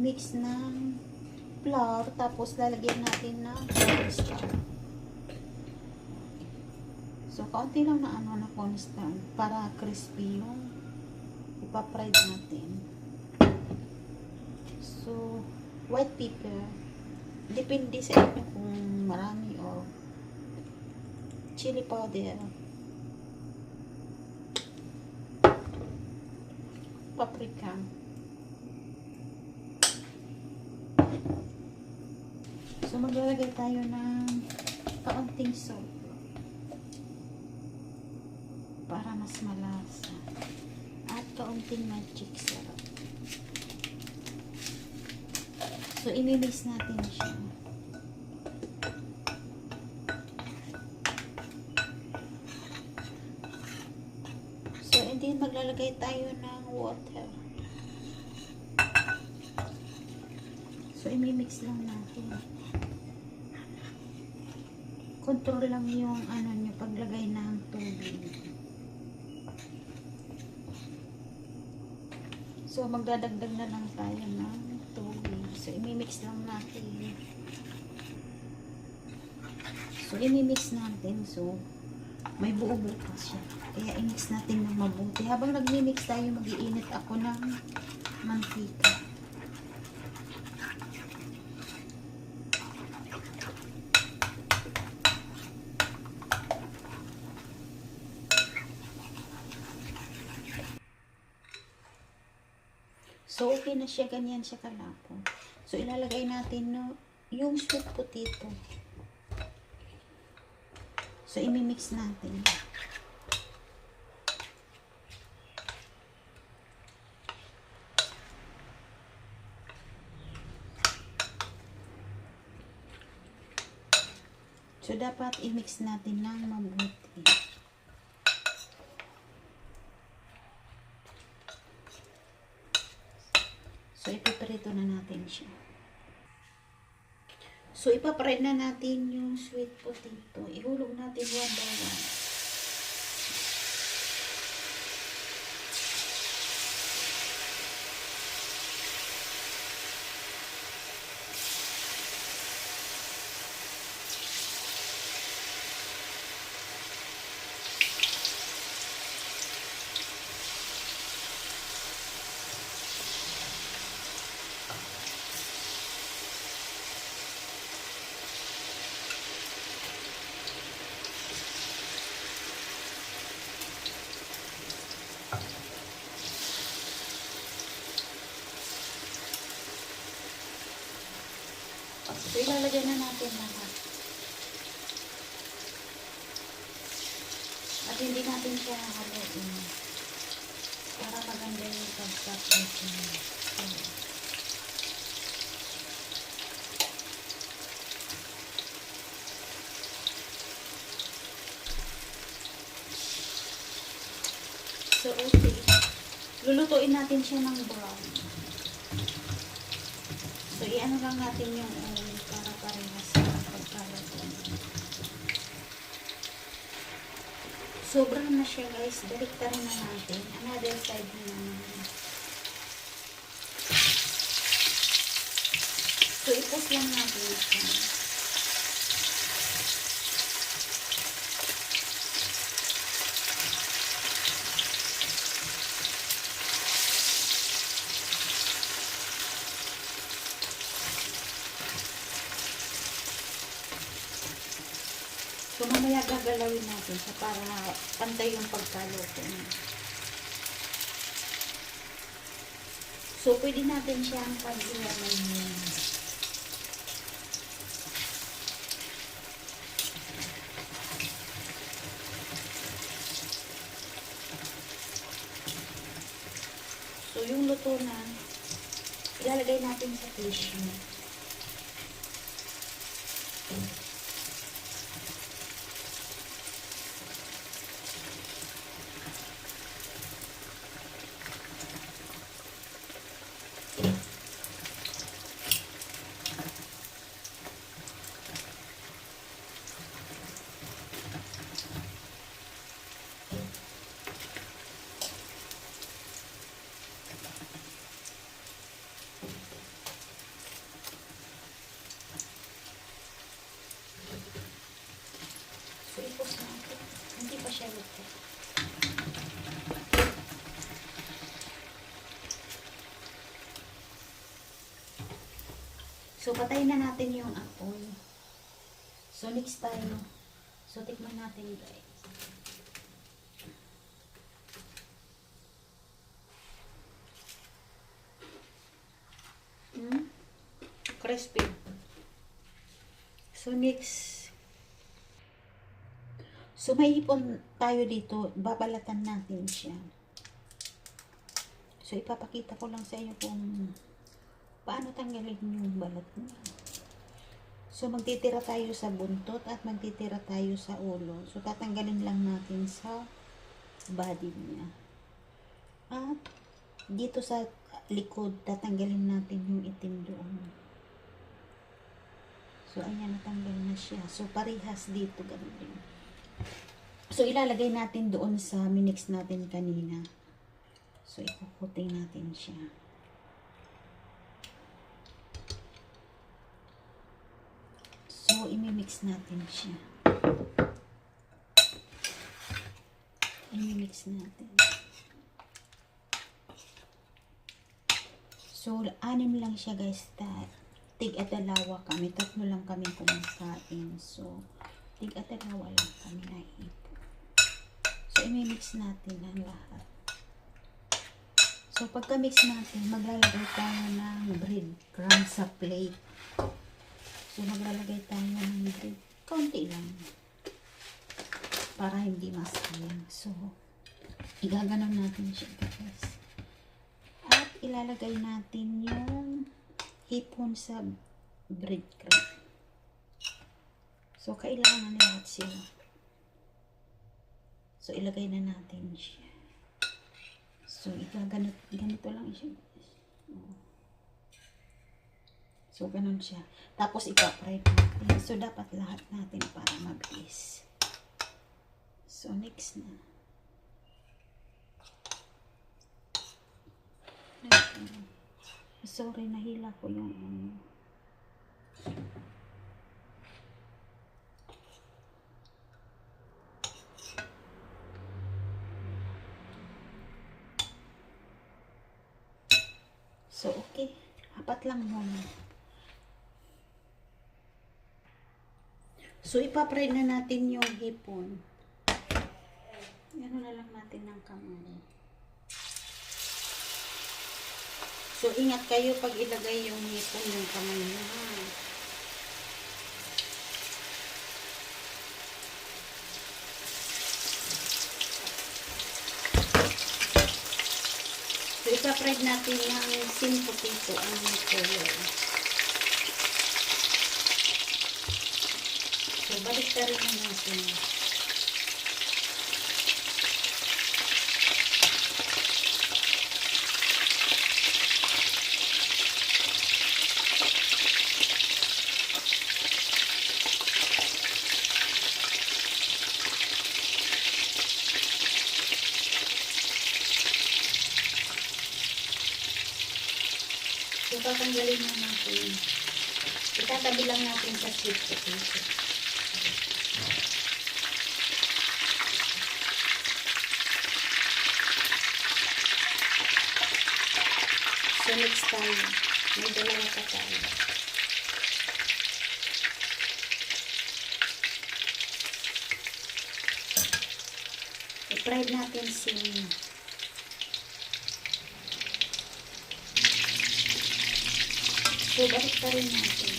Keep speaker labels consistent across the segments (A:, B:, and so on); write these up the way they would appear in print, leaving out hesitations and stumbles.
A: magmi-mix ng flour, tapos lalagyan natin ng cornstarch. So, kaunti lang na na cornstarch para crispy yung ipa-fried natin. So, white pepper. Depende sa inyo kung marami o chili powder. Paprika. So, maglalagay tayo ng kaunting salt para mas malasa. At kaunting magic syrup. So, imimix natin siya. So, and then maglalagay tayo ng water. So, imimix lang natin. Control lang yung nyo, paglagay ng tubig. So, magdadagdag na lang tayo ng tubig. So, imimix lang natin. So, imimix natin. So, may buo-buo pa siya. Kaya, imix natin ng mabuti. Habang nagmimix tayo, mag-iinit ako ng mantika. So, okay na siya. Ganyan siya kalapot. So, ilalagay natin yung sweet potato. So, imimix natin. So, dapat i-mix natin ng mabuti. So, ipiprito na natin siya. So, ipapride na natin yung sweet potato. Ihulog natin one by one. So, ilalagay na natin lahat. At hindi natin siya haluin. Para maganda yung pagka-prito niya. So, okay. Lulutuin natin siya ng brown. So, i-ano lang natin yung oil para parehas sa pagkaluto. So, brown na siya guys. Baliktarin na natin. Another side na naman. So, ipos lang natin siya. So, mamaya gagalawin natin siya para pantay yung pagkaluto niya. So, pwede natin siyang pag-iwanan niya. So, yung luto na, ilalagay natin sa tissue. So, patayin na natin yung apoy. So, next tayo. So, tikman natin, guys. Crispy. So, next. So, may ipon tayo dito. Babalatan natin siya. So, ipapakita ko lang sa inyo kung paano tanggalin yung balat niya. So, magtitira tayo sa buntot at magtitira tayo sa ulo. So, tatanggalin lang natin sa body niya. At dito sa likod, tatanggalin natin yung itim doon. So, ayan, natanggal na siya. So, parehas dito, ganun din. So, ilalagay natin doon sa minix natin kanina. So, ipuputin natin siya. So, imimix natin siya. Imimix natin. So, 6 lang siya, guys. Tig-adalawa kami. 3 lang kami kumakain. So, tig-adalawa lang kami na hipo. So, imimix natin ang lahat. So, pagka-mix natin, maglalagay tayo ng breadcrumbs sa plate. So, maglalagay tayo ng bread. Kaunti lang. Para hindi masayang. So, igaganon natin siya, guys. At ilalagay natin yung hipon sa breadcrumb. So, kailangan lahat sila. So, ilagay na natin siya. So, ganito lang siya. So, ganun siya. Tapos, ipa-fry natin. So, dapat lahat natin para mabilis. So, next na. Sorry, nahila ko yung So, okay. 4 lang muna. So, ipapray na natin yung hipon. Gano'n na lang natin ng kamay. So, ingat kayo pag ilagay yung hipon yung kamay nyo, ha? So, ipapray natin ng sin potato ang color. So, balik na rin natin. So, tatanggalin na natin. Itatabi lang natin sa sweet potato. So, next tayo. May dalawa pa tayo. I-fry natin sin. So, balik pa rin natin.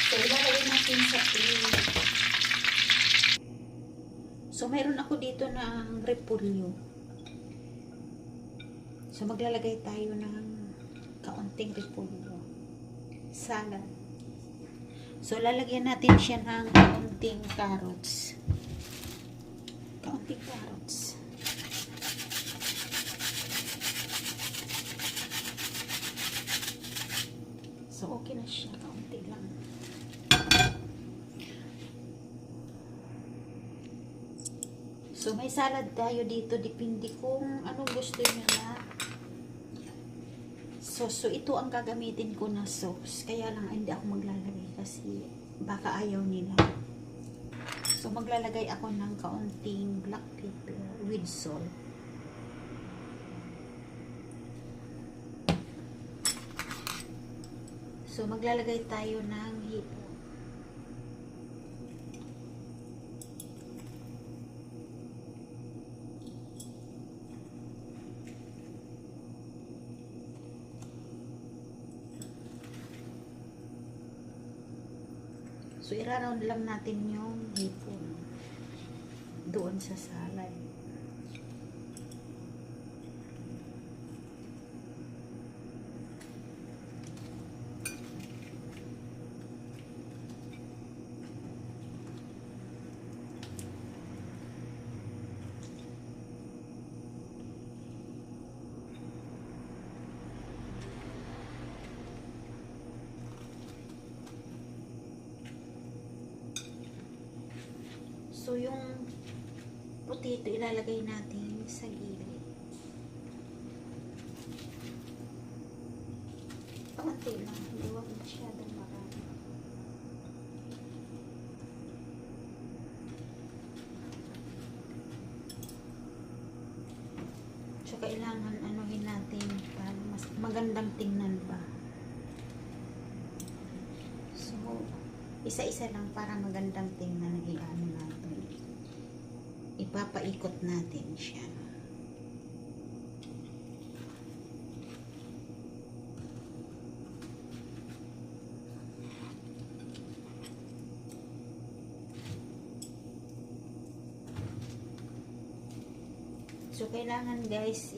A: So, ilalagay natin sa plate. So, mayroon ako dito ng repolyo. So, maglalagay tayo ng kaunting repolyo. Salad. So, lalagyan natin siya ng kaunting carrots. Kaunting carrots. So, okay na siya. Kaunti lang. So, may salad tayo dito. Depende kung anong gusto nyo na. sauce. So, ito ang gagamitin ko na sauce. Kaya lang hindi ako maglalagay kasi baka ayaw nila. So, maglalagay ako ng kaunting black pepper with salt. So, maglalagay tayo ng hipon. So, iraround lang natin yung hipon doon sa salad. So, yung potato ilalagay natin sa gilid. Kaunti lang, hindi wag masyadong marami. So, kailangan anuhin natin para mas magandang tingnan ba. So, isa-isa lang para magandang tingnan ang iano natin. Ipapaikot natin siya. So, kailangan guys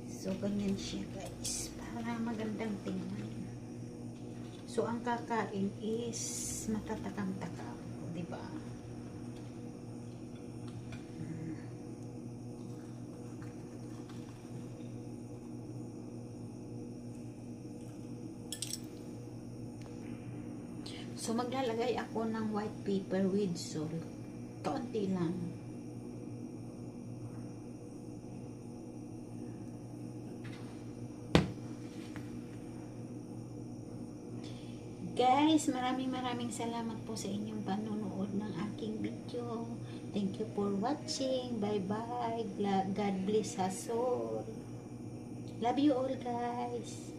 A: so, ganyan siya guys para magandang tingnan. So, ang kakain is matatakam-takam, diba? So, maglalagay ako ng white pepper with salt. Kaunti lang. Guys, maraming salamat po sa inyong panonood ng aking video. Thank you for watching. Bye-bye. God bless us all. Love you all, guys.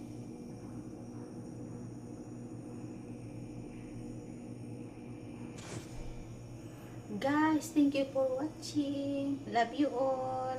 A: Guys, thank you for watching. Love you all.